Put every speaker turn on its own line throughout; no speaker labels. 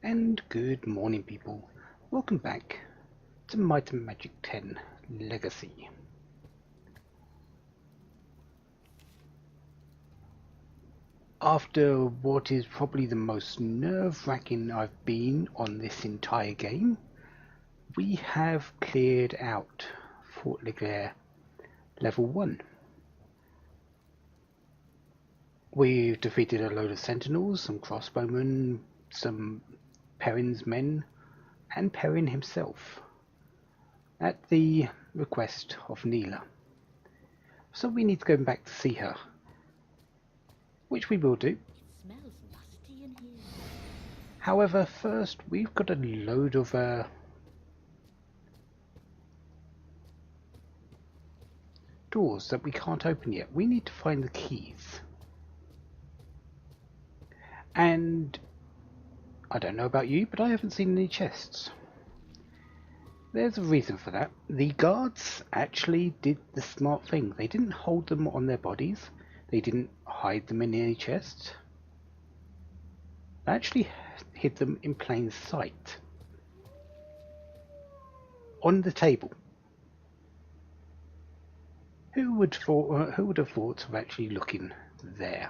And good morning, people. Welcome back to Might and Magic 10 Legacy. After what is probably the most nerve-wracking I've been on this entire game, we have cleared out Fort Leglaire level 1. We've defeated a load of sentinels, some crossbowmen, some Perrin's men, and Perrin himself, at the request of Neela. So we need to go back to see her, which we will do.
It smells musty in here.
However, first we've got a load of doors that we can't open yet. We need to find the keys. And I don't know about you, but I haven't seen any chests. There's a reason for that. The guards actually did the smart thing. They didn't hold them on their bodies. They didn't hide them in any chests. They actually hid them in plain sight. On the table. Who would have thought of actually looking there?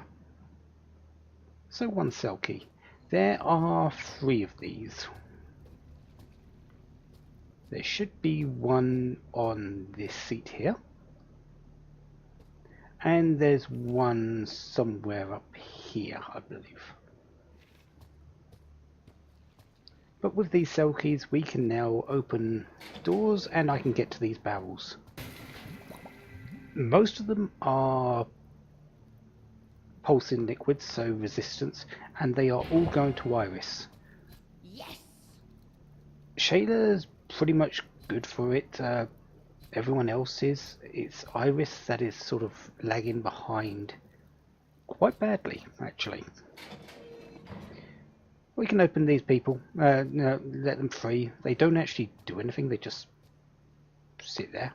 So one cell key. There are 3 of these. There should be one on this seat here. And there's one somewhere up here, I believe. But with these cell keys we can now open doors and I can get to these barrels. Most of them are pulsing liquids, so resistance, and they are all going to Iris.
Yes!
Shayla's pretty much good for it. Everyone else is. It's Iris that is sort of lagging behind quite badly, actually. We can open these people, no, let them free. They don't actually do anything, they just sit there.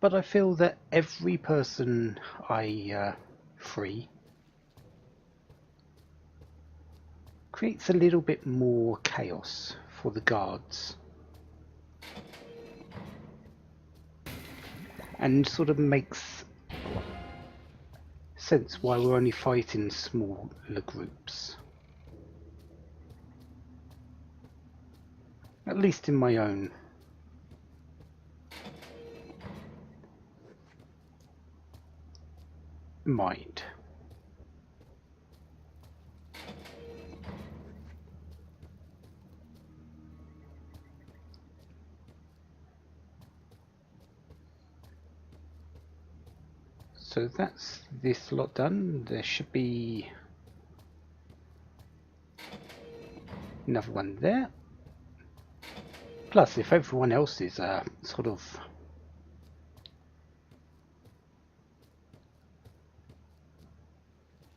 But I feel that every person I free creates a little bit more chaos for the guards. And sort of makes sense why we're only fighting smaller groups. At least in my own mind. So that's this lot done. There should be another one there. Plus, if everyone else is sort of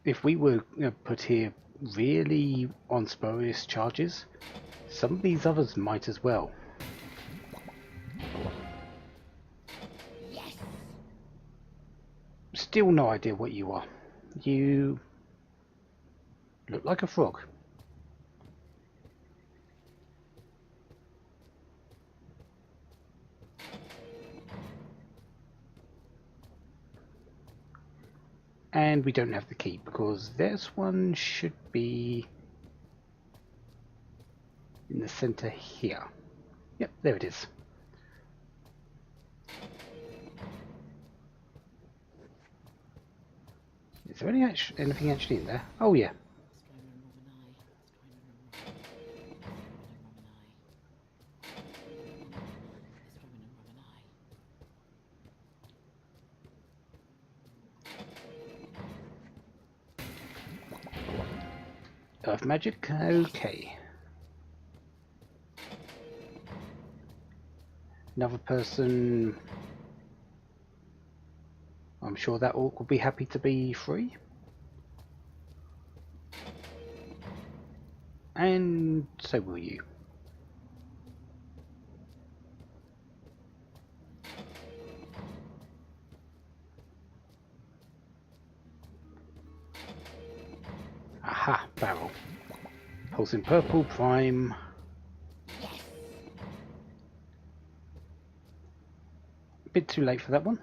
if we were put here really on spurious charges, some of these others might as well.
Yes!
Still no idea what you are. You look like a frog. And we don't have the key because this one should be in the center here. Yep, there it is. Is there anything actually in there? Oh yeah. Earth magic, okay. Another person. I'm sure that orc will be happy to be free. And so will you. Aha, barrel. Pulse in purple, prime.
Yes.
A bit too late for that one.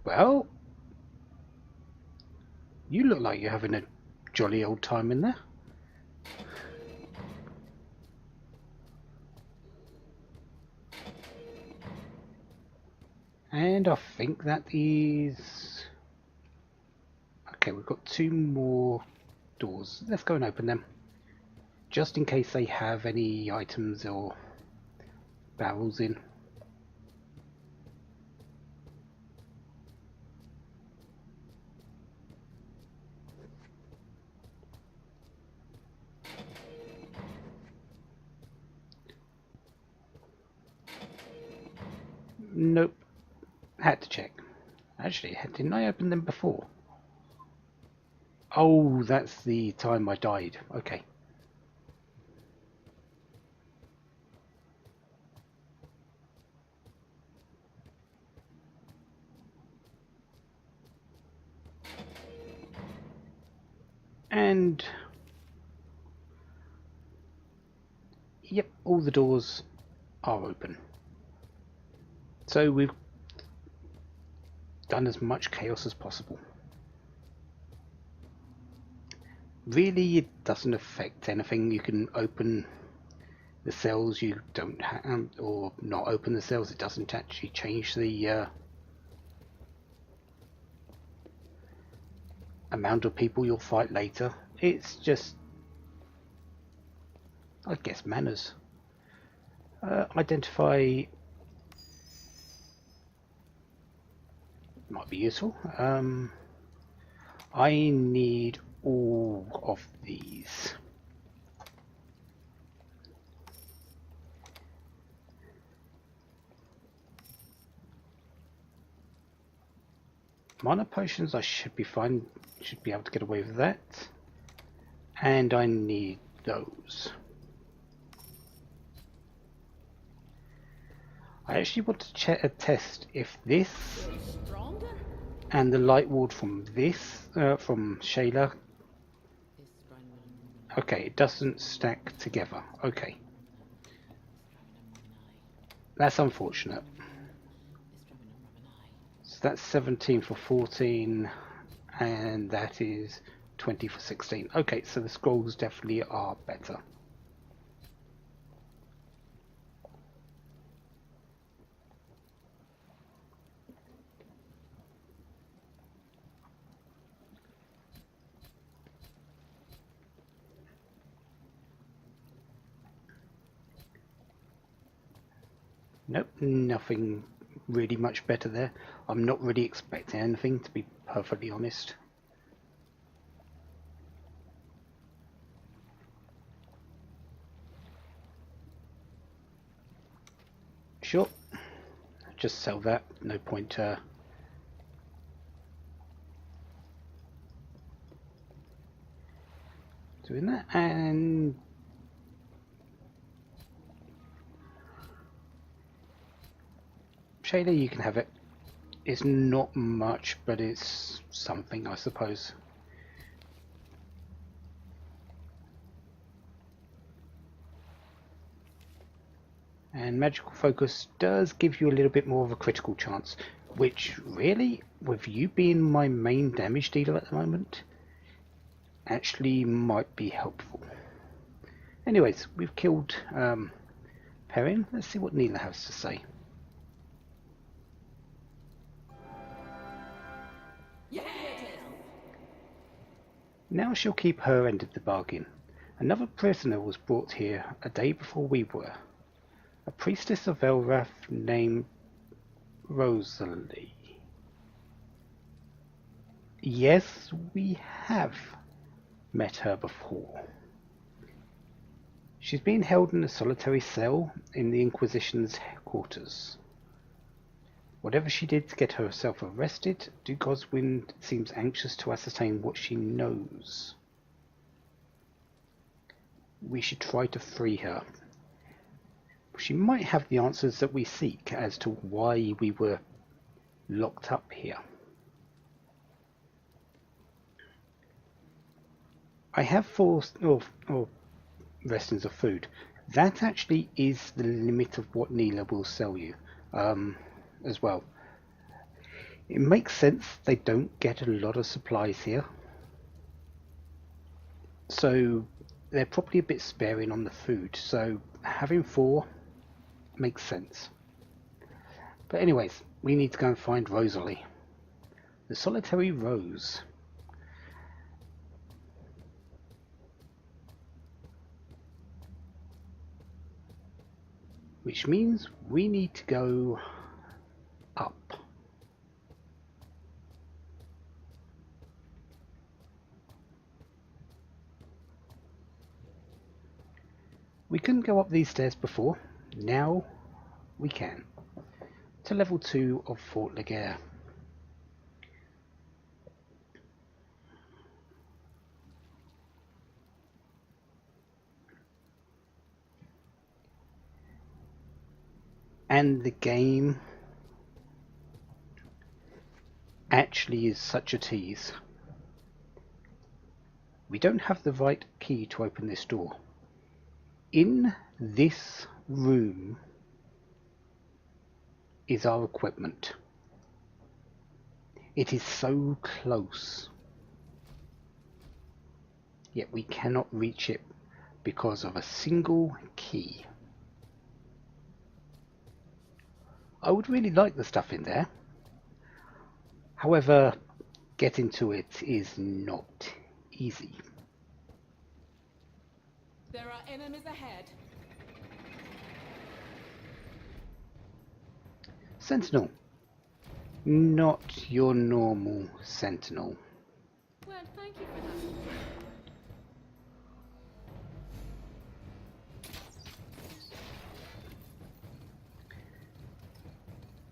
Well, you look like you're having a jolly old time in there. And I think that is... Okay, we've got 2 more doors. Let's go and open them. Just in case they have any items or barrels in. Nope. Had to check. Actually, didn't I open them before? Oh, that's the time I died. Okay. And... Yep, all the doors are open. So we've done as much chaos as possible. Really, it doesn't affect anything. You can open the cells, you don't have, or not open the cells. It doesn't actually change the amount of people you'll fight later. It's just, I guess, manners. Identify might be useful. I need all of these. Minor potions, I should be fine. Should be able to get away with that. And I need those. I actually want to test if this
Stronger?
and the light ward from this, from Shayla. Okay, it doesn't stack together. Okay. That's unfortunate. So that's 17 for 14, and that is 20 for 16. Okay, so the scrolls definitely are better. Nope, nothing really much better there. I'm not really expecting anything, to be perfectly honest. Sure, just sell that, no point doing that. And Shayla, you can have it. It's not much, but it's something, I suppose. And magical focus does give you a little bit more of a critical chance, which really, with you being my main damage dealer at the moment, actually might be helpful. Anyways, we've killed Perrin. Let's see what Neela has to say. Now she'll keep her end of the bargain. Another prisoner was brought here a day before we were. A priestess of Elrath named Rosalie. Yes, we have met her before. She's been held in a solitary cell in the Inquisition's quarters. Whatever she did to get herself arrested, Duke Oswin seems anxious to ascertain what she knows. We should try to free her. She might have the answers that we seek as to why we were locked up here. I have four rations of food. That actually is the limit of what Neela will sell you as well. It makes sense they don't get a lot of supplies here. So they're probably a bit sparing on the food. So having 4 makes sense. But anyways, we need to go and find Rosalie. The solitary rose. Which means we need to go up. We couldn't go up these stairs before. Now we can. To level 2 of Fort Laguerre. And the game actually is such a tease. We don't have the right key to open this door. In this room is our equipment. It is so close, yet we cannot reach it because of a single key. I would really like the stuff in there. However, getting to it is not easy.
There are enemies ahead.
Sentinel. Not your normal sentinel.
Well, thank you for that.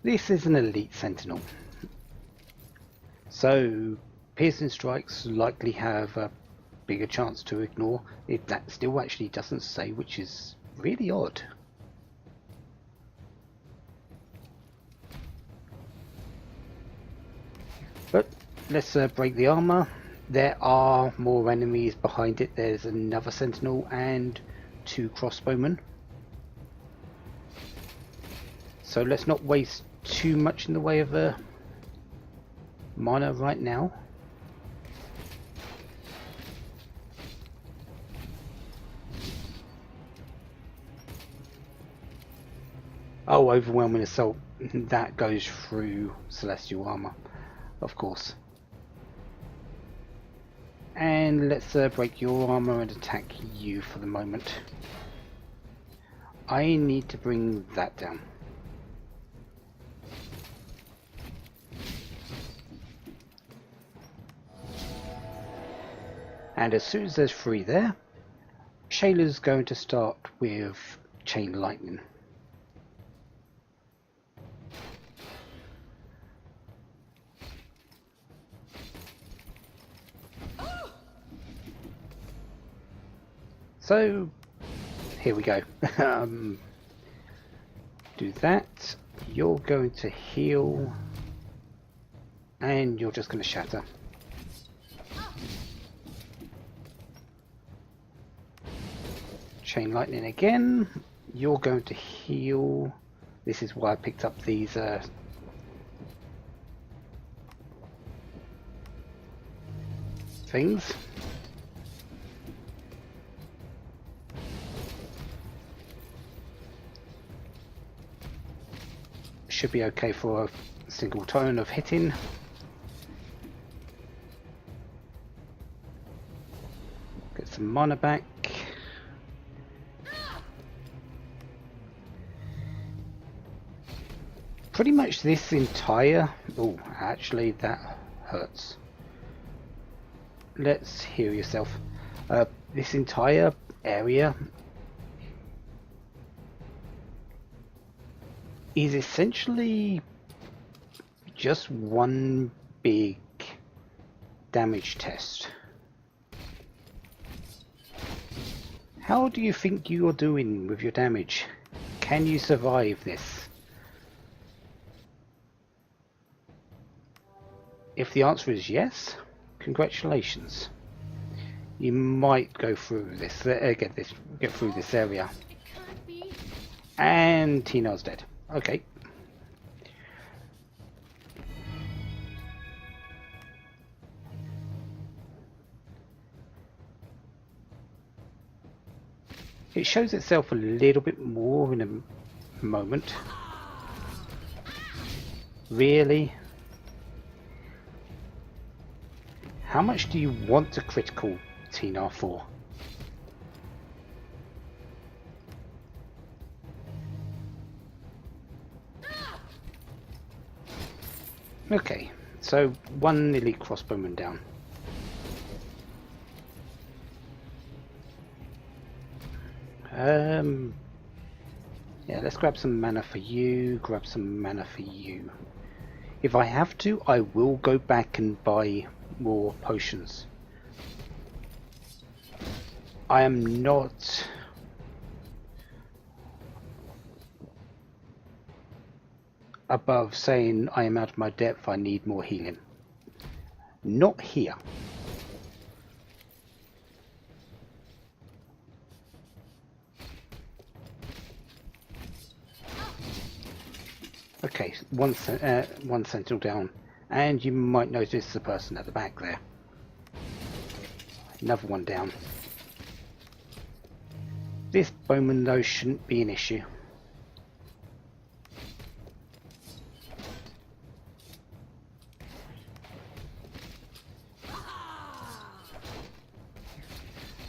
This is an elite sentinel. So piercing strikes likely have a bigger chance to ignore. If that still actually doesn't say, which is really odd. But let's break the armor. There are more enemies behind it. There's another sentinel and 2 crossbowmen. So let's not waste too much in the way of mana right now. Oh, overwhelming assault. That goes through celestial armor, of course. And let's break your armor and attack you for the moment. I need to bring that down. And as soon as there's 3 there, Shayla's going to start with Chain Lightning. So, here we go. Do that. You're going to heal. And you're just going to shatter. Chain Lightning again. You're going to heal. This is why I picked up these things. Should be okay for a single turn of hitting. Get some mana back. Pretty much this entire... Oh, actually that hurts. Let's heal yourself. This entire area is essentially just one big damage test. How do you think you're doing with your damage? Can you survive this? If the answer is yes, congratulations. You might go through this, get through this area.
It can't be.
And Tina's dead. Okay. It shows itself a little bit more in a moment. Really? How much do you want to critical Tina for? Okay, so one elite crossbowman down. Yeah, let's grab some mana for you, grab some mana for you. If I have to, I will go back and buy more potions. I am not... above saying I am out of my depth, I need more healing. Not here. Okay, one sentinel down, and you might notice the person at the back there. Another one down. This bowman though shouldn't be an issue.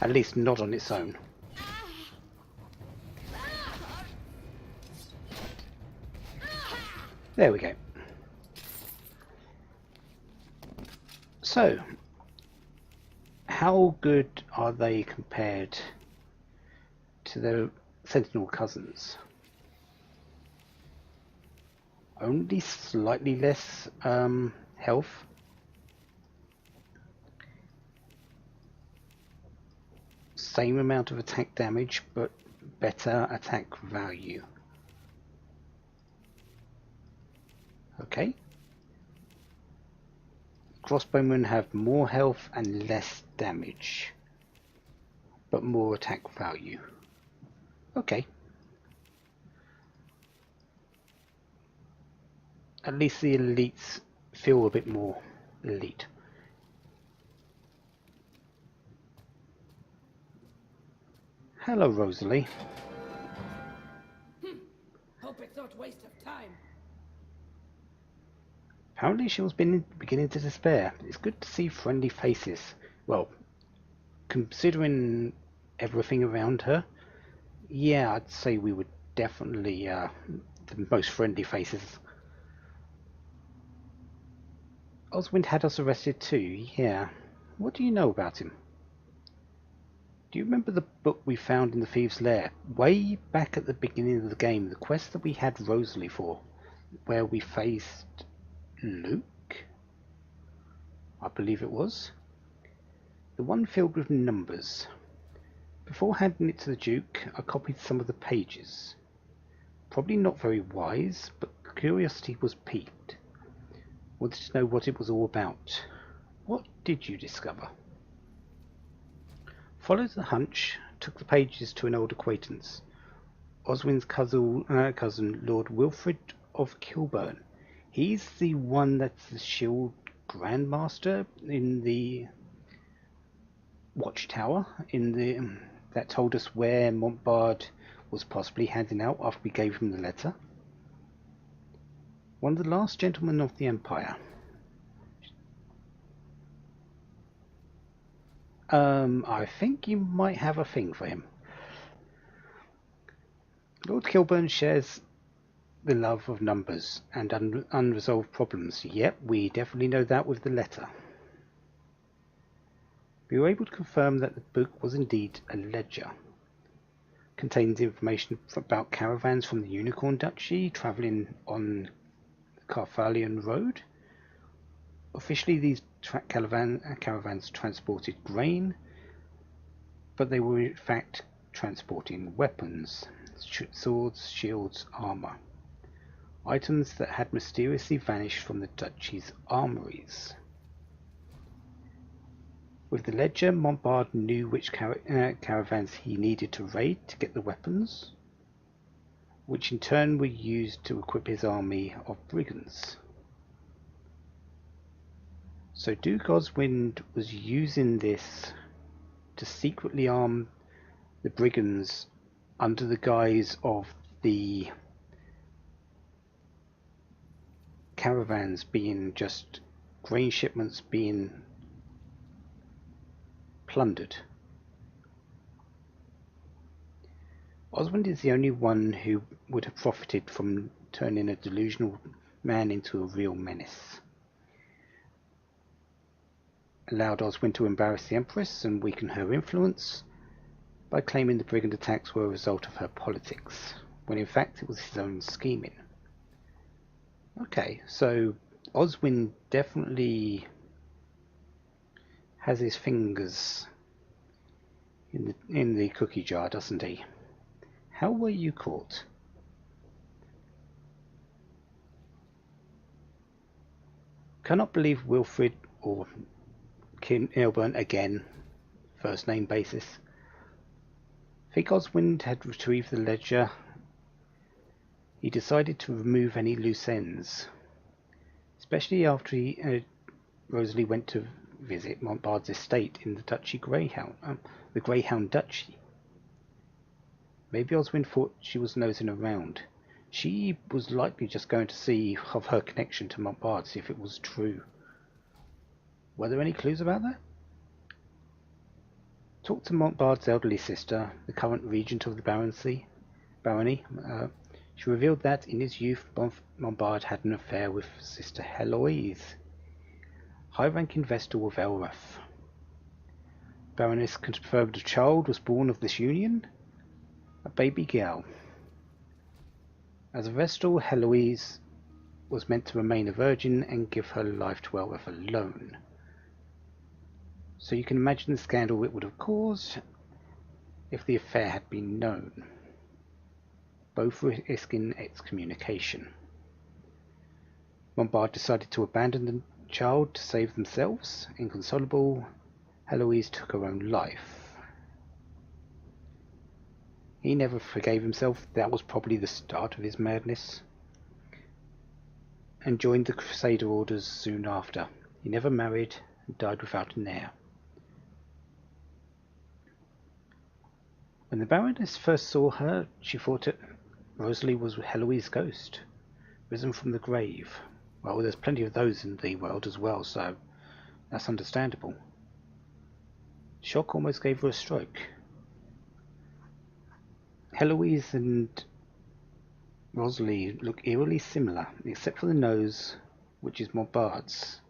At least not on its own. There we go. So, how good are they compared to their Sentinel cousins? Only slightly less health. Same amount of attack damage, but better attack value. Okay. Crossbowmen have more health and less damage, but more attack value. Okay. At least the elites feel a bit more elite. Hello, Rosalie.
Hope it's not waste of time.
Apparently she was beginning to despair. It's good to see friendly faces. Well, considering everything around her, yeah, I'd say we were definitely the most friendly faces. Oswind had us arrested too, yeah. What do you know about him? Do you remember the book we found in the Thieves' Lair? Way back at the beginning of the game, the quest that we had Rosalie for, where we faced Luke? I believe it was. The one filled with numbers. Before handing it to the Duke, I copied some of the pages. Probably not very wise, but curiosity was piqued. Wanted to know what it was all about. What did you discover? Followed the hunch, took the pages to an old acquaintance, Oswin's cousin, Lord Wilfred of Kilburn. He's the one that's the Shield Grandmaster in the Watchtower, that told us where Montbard was possibly hiding out after we gave him the letter. One of the last gentlemen of the Empire. I think you might have a thing for him. Lord Kilburn shares the love of numbers and unresolved problems. Yep, we definitely know that with the letter. We were able to confirm that the book was indeed a ledger. Contains information about caravans from the Unicorn Duchy travelling on the Carthalian Road. Officially, these caravans transported grain, but they were in fact transporting weapons. swords, shields, armour. Items that had mysteriously vanished from the duchy's armories. With the ledger, Montbard knew which caravans he needed to raid to get the weapons, which in turn were used to equip his army of brigands. So Duke Oswind was using this to secretly arm the brigands under the guise of the caravans being just grain shipments being plundered. Oswind is the only one who would have profited from turning a delusional man into a real menace. Allowed Oswind to embarrass the Empress and weaken her influence by claiming the brigand attacks were a result of her politics, when in fact it was his own scheming. Okay, so Oswind definitely has his fingers in the cookie jar, doesn't he? How were you caught? Cannot believe Wilfrid or Kim Ilburn again, first name basis. Think Oswind had retrieved the ledger. He decided to remove any loose ends, especially after Rosalie went to visit Montbard's estate in the Duchy the Greyhound Duchy. Maybe Oswind thought she was nosing around. She was likely just going to see of her connection to Montbard, see if it was true. Were there any clues about that? Talked to Montbard's elderly sister, the current regent of the barony. She revealed that in his youth Montbard had an affair with Sister Heloise, high-ranking Vestal of Elrath. Baroness confirmed a child was born of this union, a baby girl. As a Vestal, Heloise was meant to remain a virgin and give her life to Elrath alone. So you can imagine the scandal it would have caused if the affair had been known, both risking excommunication. Montbard decided to abandon the child to save themselves. Inconsolable, Heloise took her own life. He never forgave himself. That was probably the start of his madness, and joined the Crusader orders soon after. He never married and died without an heir. When the Baroness first saw her, she thought Rosalie was Heloise's ghost, risen from the grave. Well, there's plenty of those in the world as well, so that's understandable. Shock almost gave her a stroke. Heloise and Rosalie look eerily similar, except for the nose, which is Montbard's.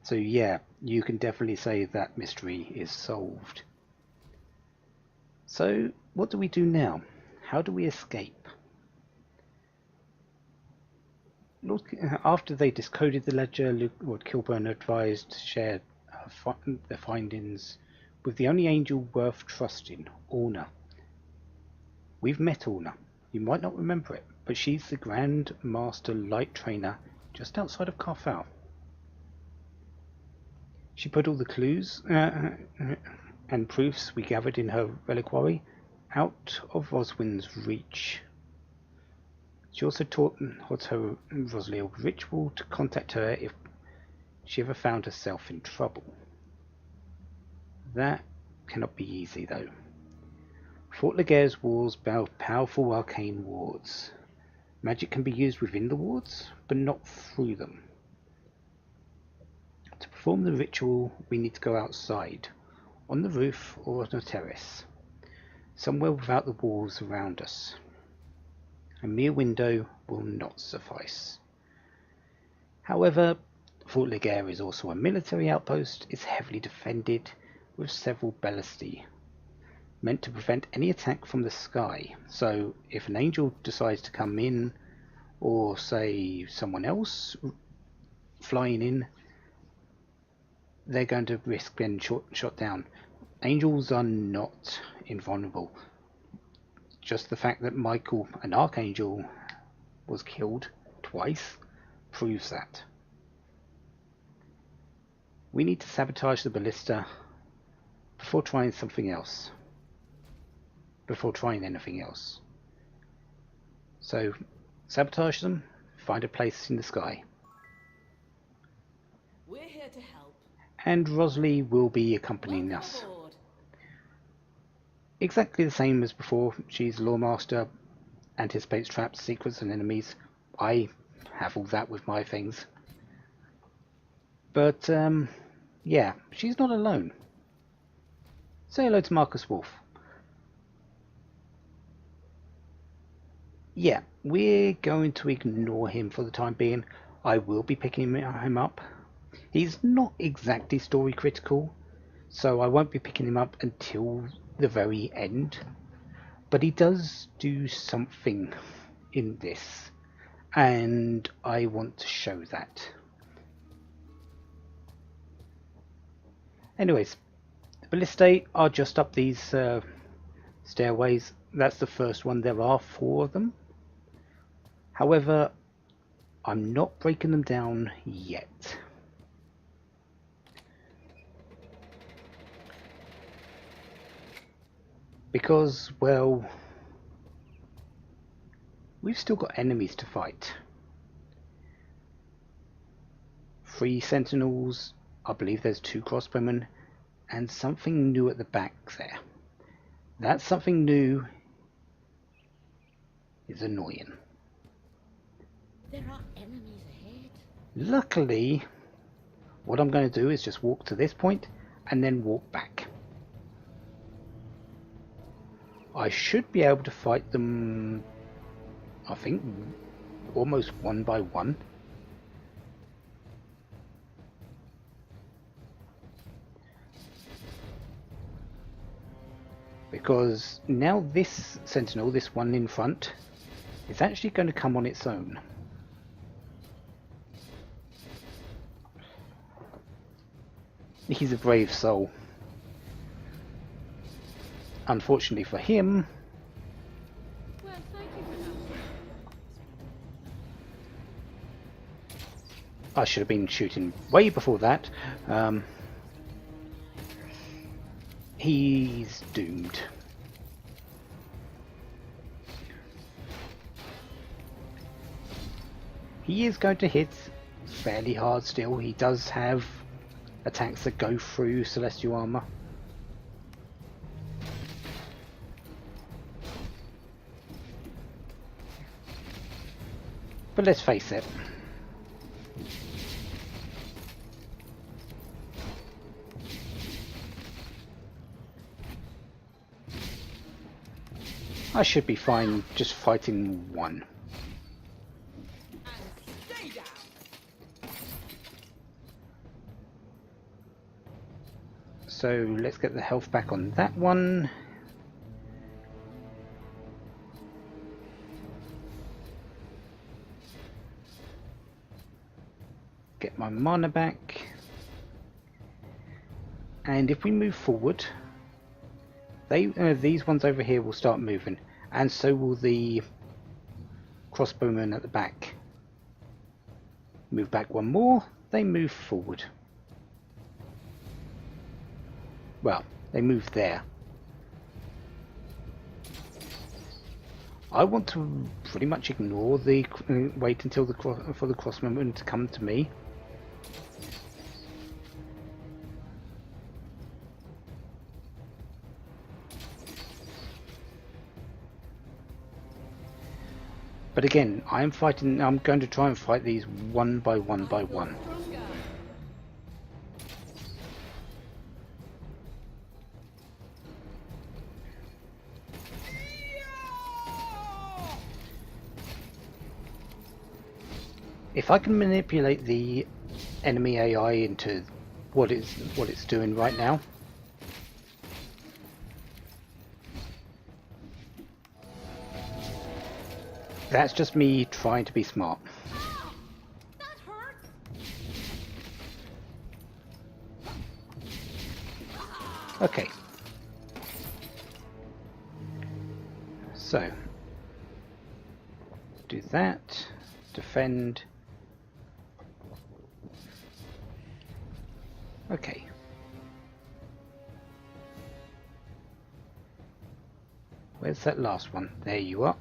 So yeah, you can definitely say that mystery is solved. So what do we do now? How do we escape? After they decoded the ledger, Lord Kilburn advised to share their findings with the only angel worth trusting, Orna. We've met Orna. You might not remember it, but she's the Grand Master Light Trainer just outside of Carfal. She put all the clues and proofs we gathered in her reliquary out of Oswind's reach. She also taught her Rosalie a ritual to contact her if she ever found herself in trouble. That cannot be easy, though. Fort Laguerre's walls bear powerful arcane wards. Magic can be used within the wards, but not through them. To perform the ritual, we need to go outside, on the roof or on a terrace, somewhere without the walls around us. A mere window will not suffice. However, Fort Laguerre is also a military outpost. It's heavily defended with several ballistae, meant to prevent any attack from the sky. So if an angel decides to come in, or say someone else flying in, they're going to risk being shot down. Angels are not invulnerable. Just the fact that Michael, an archangel, was killed twice proves that. We need to sabotage the ballista before trying something else. Before trying anything else. So, sabotage them, find a place in the sky.
We're here to help.
And Rosalie will be accompanying us.
Aboard.
Exactly the same as before. She's Lawmaster, anticipates traps, secrets and enemies. I have all that with my things. But, yeah, she's not alone. Say hello to Marcus Wolf. Yeah, we're going to ignore him for the time being. I will be picking him up. He's not exactly story critical, so I won't be picking him up until the very end. But he does do something in this, and I want to show that. Anyways, the ballistae are just up these stairways. That's the first one. There are 4 of them. However, I'm not breaking them down yet. Because, well, we've still got enemies to fight. 3 sentinels, I believe there's 2 crossbowmen, and something new at the back there. That something new is annoying.
There are enemies ahead.
Luckily, what I'm going to do is just walk to this point and then walk back. I should be able to fight them, I think, almost one by one. Because now this sentinel, this one in front, is actually going to come on its own. He's a brave soul. Unfortunately for him,
Well, thank you for that.
I should have been shooting way before that. He's doomed. He is going to hit fairly hard still. He does have attacks that go through celestial armor. But let's face it, I should be fine just fighting one.
And stay down.
So let's get the health back on that one. Get my mana back. And if we move forward, these ones over here will start moving, and so will the crossbowmen at the back. Move back one more, they move forward. Well, they move there. I want to pretty much ignore the wait until for the crossbowmen to come to me. But again, I'm going to try and fight these one by one by one. If I can manipulate the enemy AI into what it's doing right now, that's just me trying to be smart.
That hurt.
Okay, So, do that, defend. Okay. Where's that last one? There you are.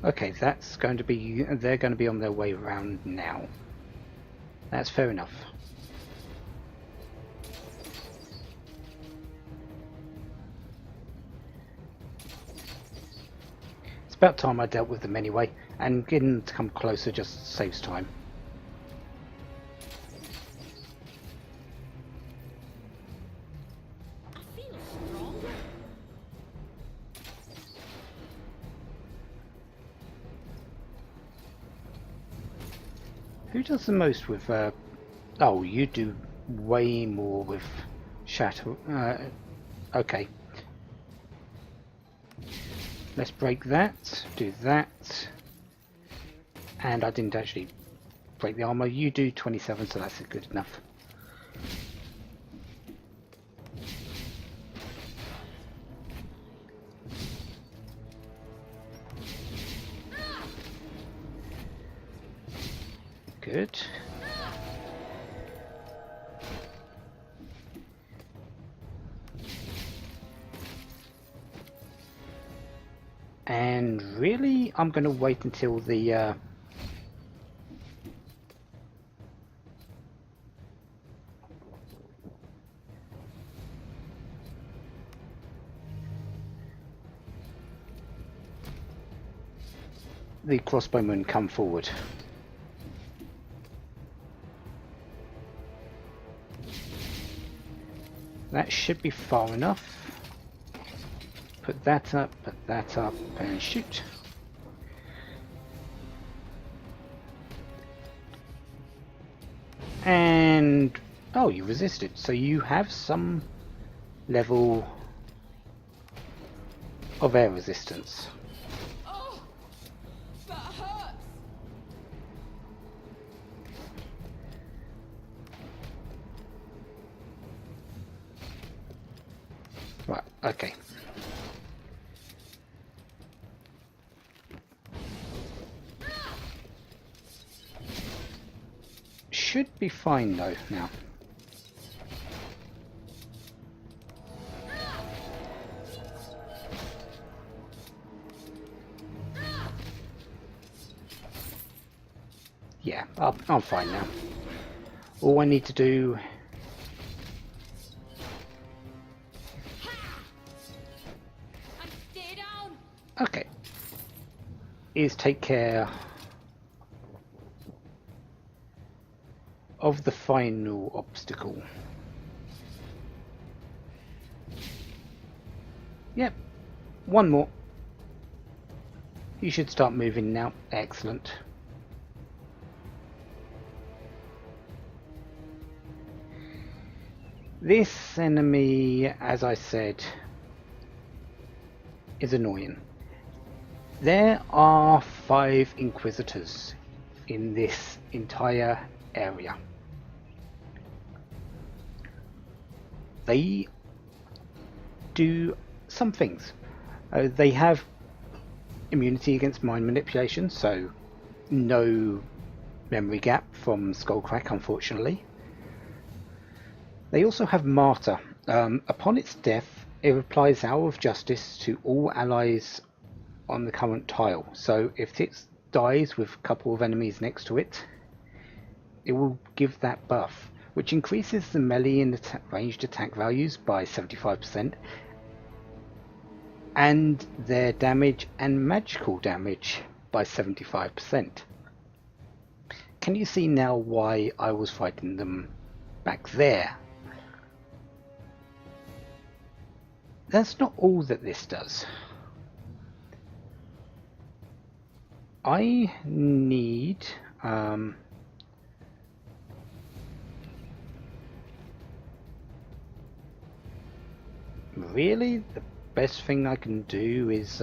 Okay, that's going to be, they're going to be on their way around now. That's fair enough. It's about time I dealt with them anyway, and getting them to come closer just saves time.
I feel stronger.
Who does the most with, oh, you do way more with shatter, okay. Let's break that, do that, and I didn't actually break the armor. You do 27, so that's good enough. Good. And really, I'm going to wait until the crossbowmen come forward. That should be far enough. Put that up, and shoot. And oh, you resisted, so you have some level of air resistance.
Oh, that hurts.
Right, okay. Should be fine though now. Yeah, I'm fine now. All I need to do
And stay down.
okay is take care of the final obstacle. Yep, one more. You should start moving now. Excellent. This enemy, as I said, is annoying. There are 5 Inquisitors in this entire area. They do some things. They have immunity against mind manipulation, so no memory gap from Skullcrack, unfortunately. They also have Martyr. Upon its death, it applies Hour of Justice to all allies on the current tile. So if it dies with a couple of enemies next to it, it will give that buff, which increases the melee and ranged attack values by 75%, and their damage and magical damage by 75%. Can you see now why I was fighting them back there? That's not all that this does. I need really the best thing I can do is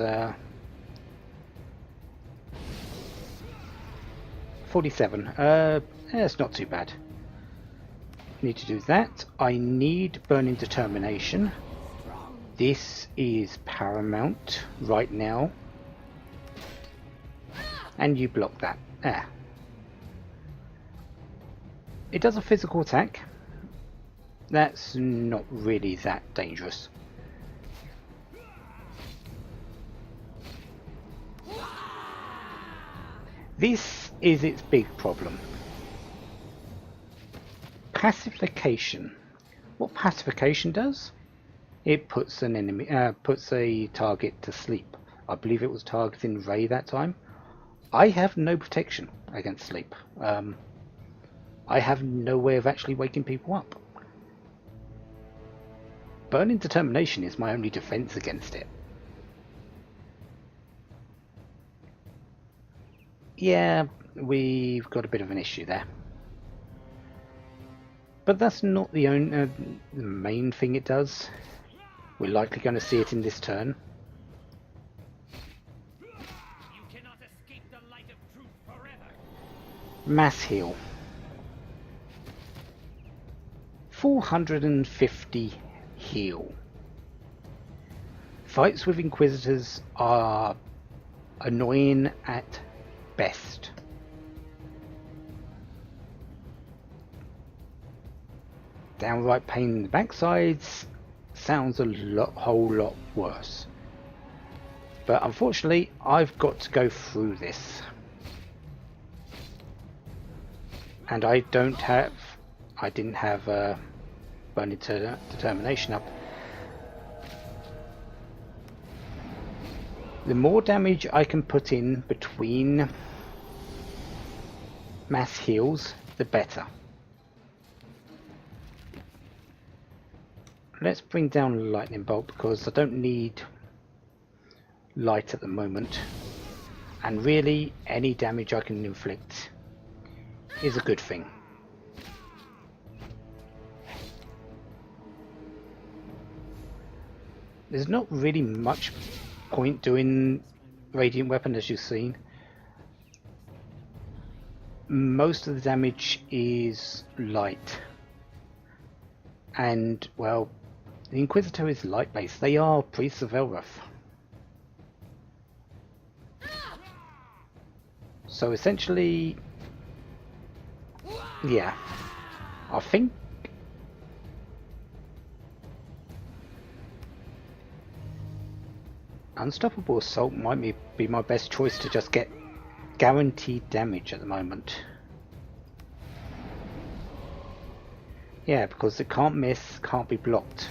47. It's not too bad. Need to do that. I need Burning Determination. This is paramount right now. And you block that. Ah. It does a physical attack. That's not really that dangerous. This is its big problem. Pacification. What pacification does? It puts an enemy, puts a target to sleep. I believe it was targeting Ray that time. I have no protection against sleep. I have no way of actually waking people up. Burning Determination is my only defense against it. Yeah, we've got a bit of an issue there. But that's not the main thing it does. We're likely going to see it in this turn.
You cannot escape the light of truth forever.
Mass heal. 450 heal. Fights with Inquisitors are annoying at best. Downright pain in the backsides sounds a whole lot worse. But unfortunately, I've got to go through this. And I didn't have Burning Determination up. The more damage I can put in between mass heals, the better. Let's bring down Lightning Bolt because I don't need light at the moment. And really, any damage I can inflict is a good thing. There's not really much point doing Radiant Weapon, as you've seen. Most of the damage is light. And, well, the Inquisitor is light based. They are priests of Elrath. So essentially, yeah, I think Unstoppable Assault might be my best choice to just get guaranteed damage at the moment. Yeah, because it can't miss, can't be blocked.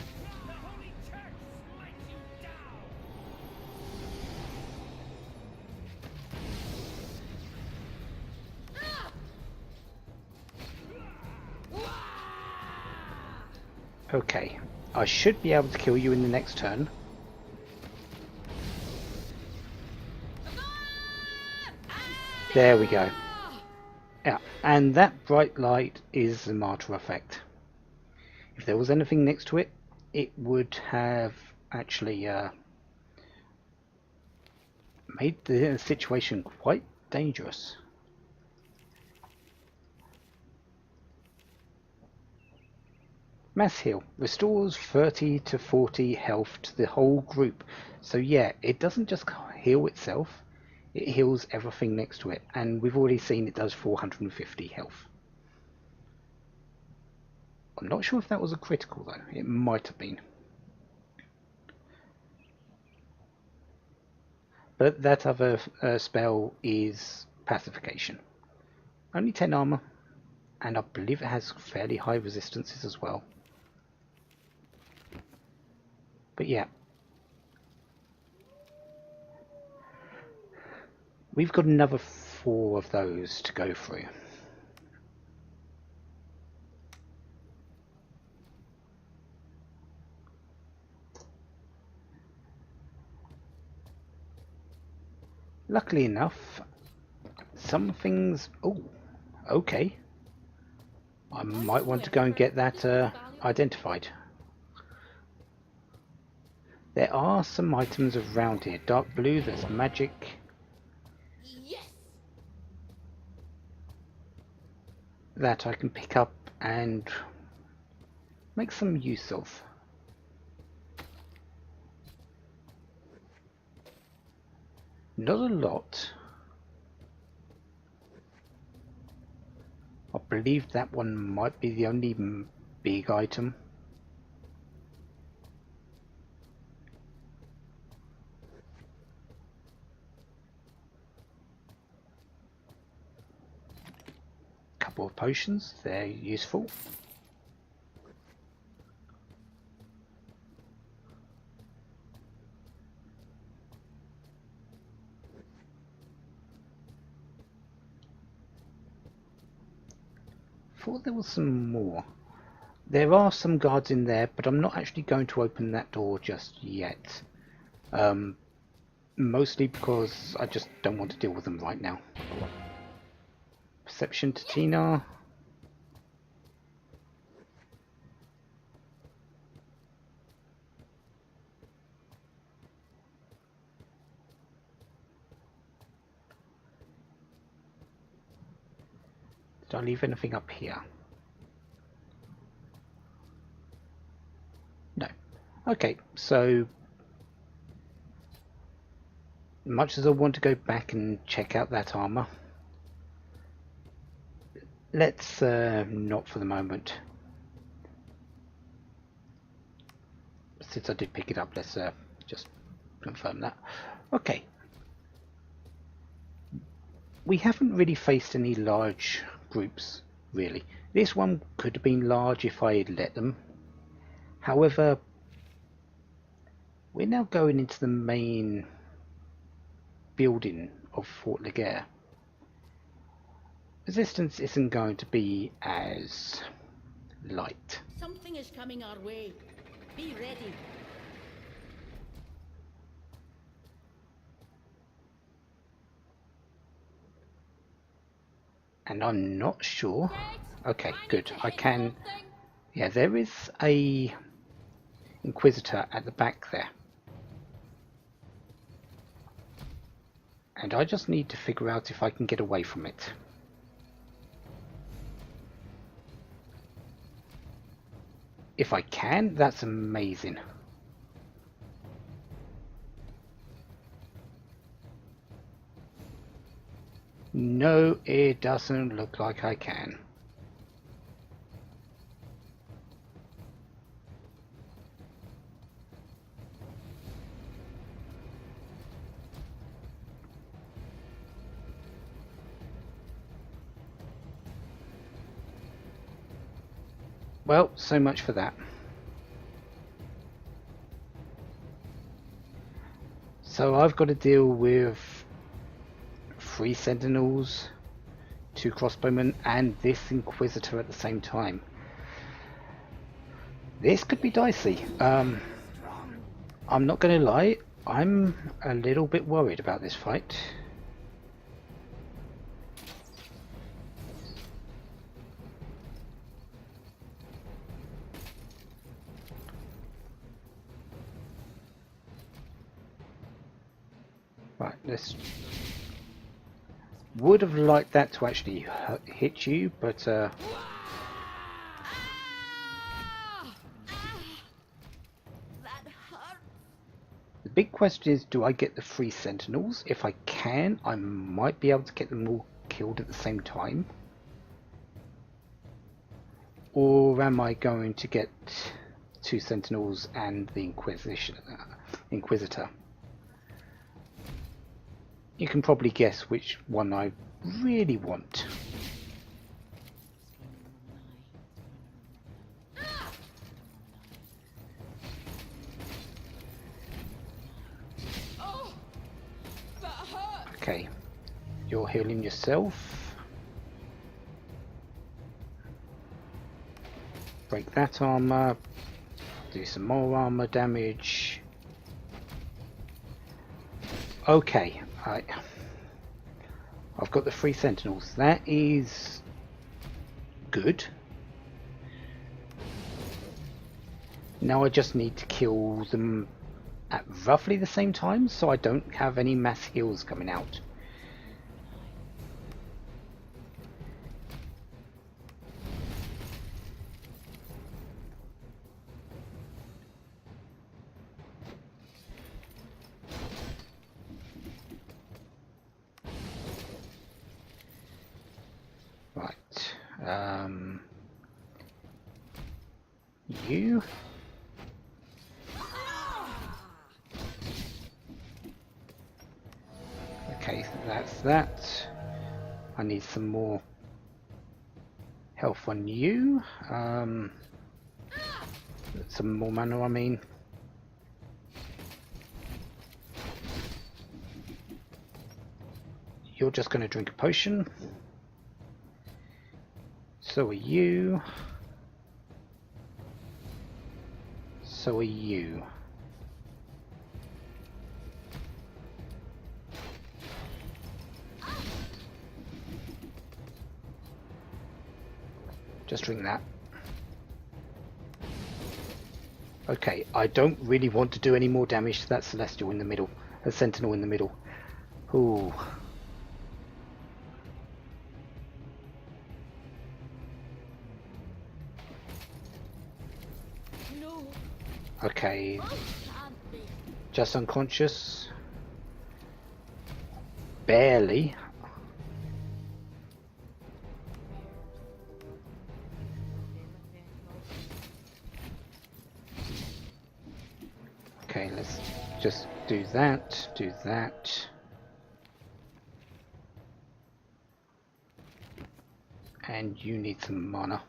Okay, I should be able to kill you in the next turn. There we go. Yeah, and that bright light is the martyr effect. If there was anything next to it, it would have actually made the situation quite dangerous. Mass heal restores 30 to 40 health to the whole group. So yeah, it doesn't just heal itself, it heals everything next to it, and we've already seen it does 450 health. I'm not sure if that was a critical though, it might have been. But that other spell is pacification. Only 10 armor, and I believe it has fairly high resistances as well. But yeah, we've got another 4 of those to go through. Luckily enough, some things... Oh, okay. I might want to go and get that identified. There are some items around here. Dark blue, there's magic.
Yes.
that I can pick up and make some use of. Not a lot. I believe that one might be the only big item. Couple of potions, they're useful. Thought there was some more. There are some guards in there, but I'm not actually going to open that door just yet. Mostly because I just don't want to deal with them right now. Perception to Tina. Did I leave anything up here? No. Okay, so much as I want to go back and check out that armor, let's not for the moment. Since I did pick it up, let's just confirm that. Okay. We haven't really faced any large groups, really. This one could have been large if I had let them. However, we're now going into the main building of Fort Laguerre. Resistance isn't going to be as light.
Something is coming our way. Be ready.
And I'm not sure. Okay,
I need
good.
to
I
hit
can.
something.
Yeah, there is a Inquisitor at the back there. And I just need to figure out if I can get away from it. If I can, that's amazing. No, it doesn't look like I can. Well, so much for that. So I've got to deal with 3 sentinels, 2 crossbowmen, and this Inquisitor at the same time. This could be dicey. I'm not going to lie, I'm a little bit worried about this fight. Right, this would have liked that to actually hit you, but
That hurt.
the big question is, do I get the 3 sentinels? If I can, I might be able to get them all killed at the same time. Or am I going to get 2 sentinels and the Inquisitor? You can probably guess which one I really want.
Oh, that hurt.
Okay, you're healing yourself. Break that armor. Do some more armor damage. Okay, I've got the 3 sentinels. That is good. Now I just need to kill them at roughly the same time, so I don't have any mass heals coming out. You. Okay, so that's that. I need some more health on you. Some more mana, I mean. You're just going to drink a potion. So are you. So are you. Just drink that. Okay, I don't really want to do any more damage to that Celestial in the middle. A Sentinel in the middle. Ooh.
No,
Okay,
can't be.
just unconscious. Barely. Okay, let's just do that, do that. And you need some mana.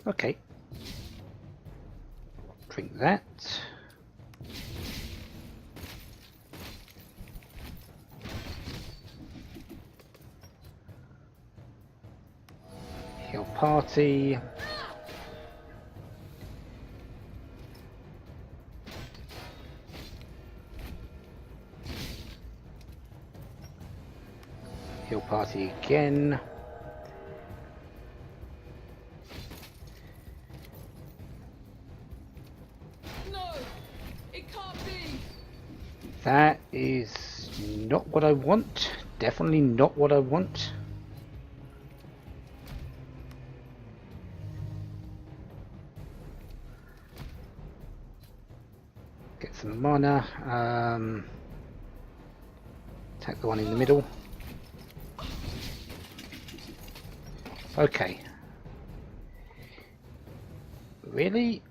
Okay. Drink that. Heal party. Heal party again.
No! It can't be!
That is not what I want. Definitely not what I want. Get some mana. Attack the one in the middle. Okay. Really?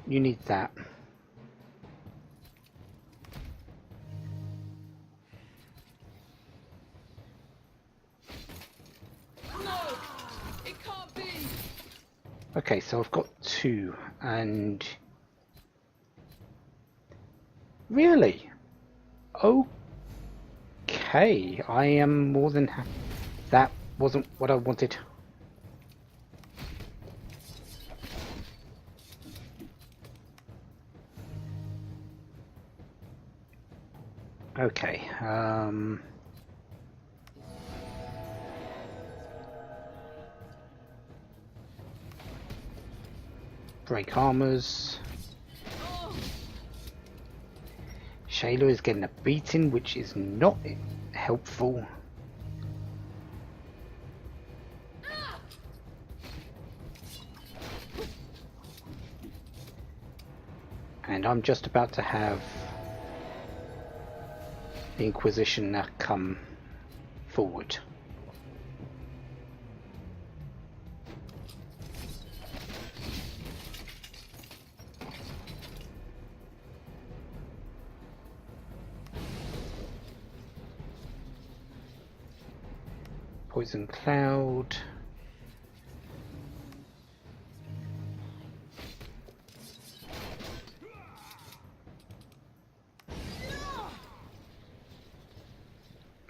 You need that.
No! It can't be!
Okay, so I've got two, and... Really? Okay, I am more than happy. That wasn't what I wanted. Okay, break armors. Shayla is getting a beating, which is not helpful. And I'm just about to have the Inquisitor come forward. Poison cloud.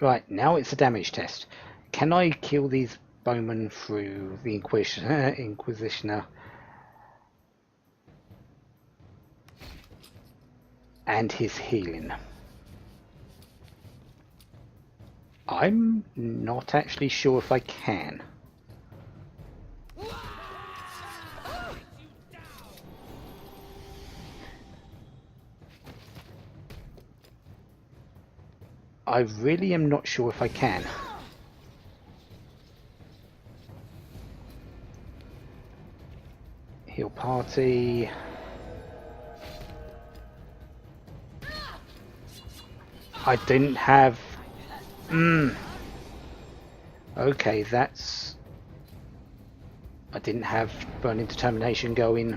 Right, now it's a damage test. Can I kill these bowmen through the Inquisitor and his healing? I'm not actually sure if I can. I really am not sure if I can. Heal party. I didn't have... Okay, that's... I didn't have Burning Determination going.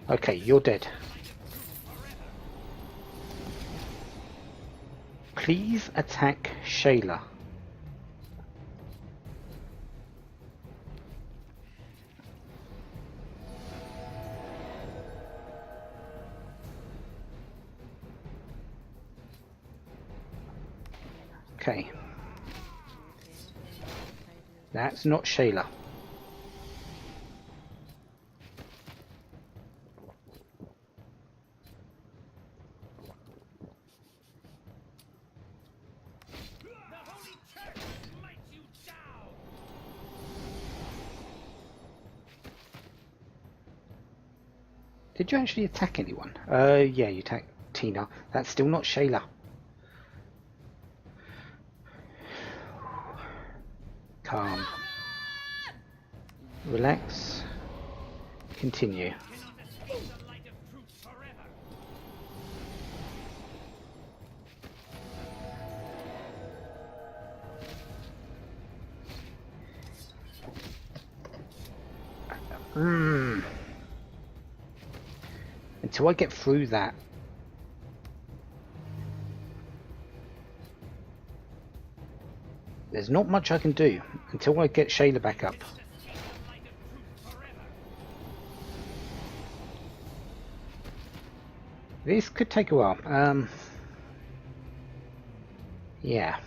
Okay, you're dead. Please attack Shayla. Okay. That's not Shayla. Did you actually attack anyone? Yeah, you attacked Tina. That's still not Shayla. Calm. Relax. Continue. Until I get through that. There's not much I can do until I get Shayla back up. This could take a while. Yeah.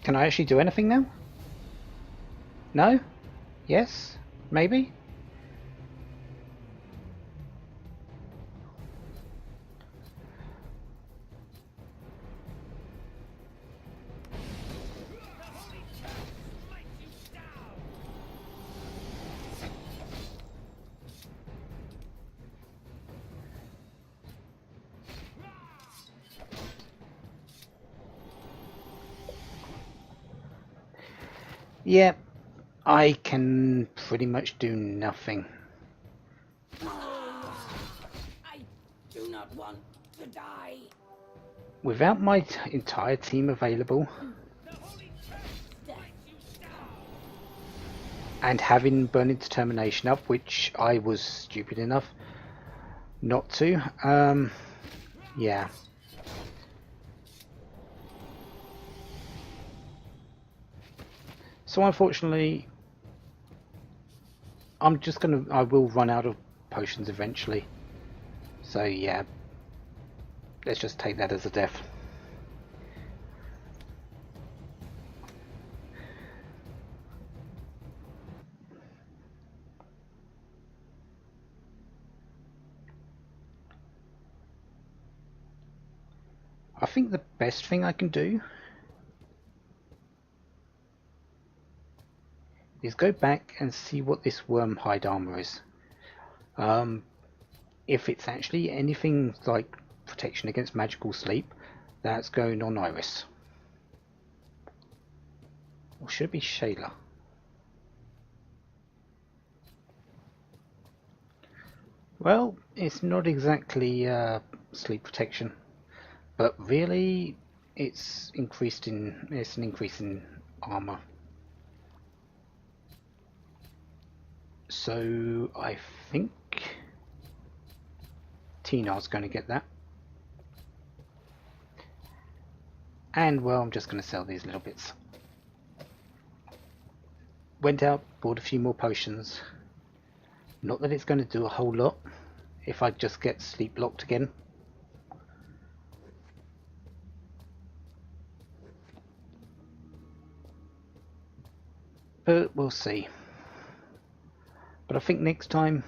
Can I actually do anything now? No? Yes? Maybe? Yeah, I can pretty much do nothing.
I do not want to die.
Without my entire team available, and having Burning Determination up, which I was stupid enough not to, yeah. So unfortunately, I will run out of potions eventually. So yeah, let's just take that as a death. I think the best thing I can do is go back and see what this worm hide armor is. If it's actually anything like protection against magical sleep, that's going on Iris. Or should it be Shayla? Well, it's not exactly sleep protection, but really it's an increase in armor. So I think Tina's going to get that. And well, I'm just going to sell these little bits. Went out, bought a few more potions. Not that it's going to do a whole lot if I just get sleep locked again. But we'll see. But I think next time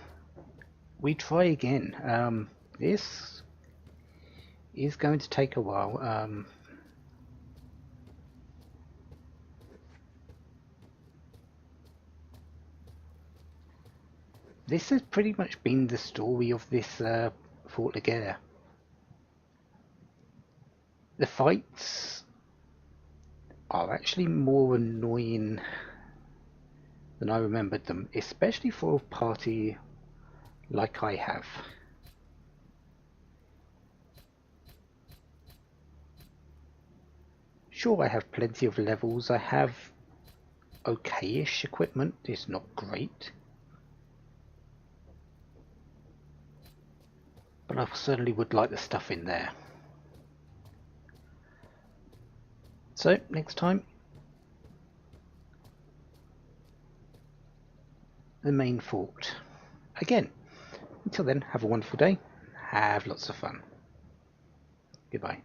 we try again. This is going to take a while. This has pretty much been the story of this Fort Laguerre. The fights are actually more annoying than I remembered them, especially for a party like I have. Sure, I have plenty of levels. I have okay-ish equipment. It's not great, but I certainly would like the stuff in there. So, next time, the main fort. Again, until then, have a wonderful day. Have lots of fun. Goodbye.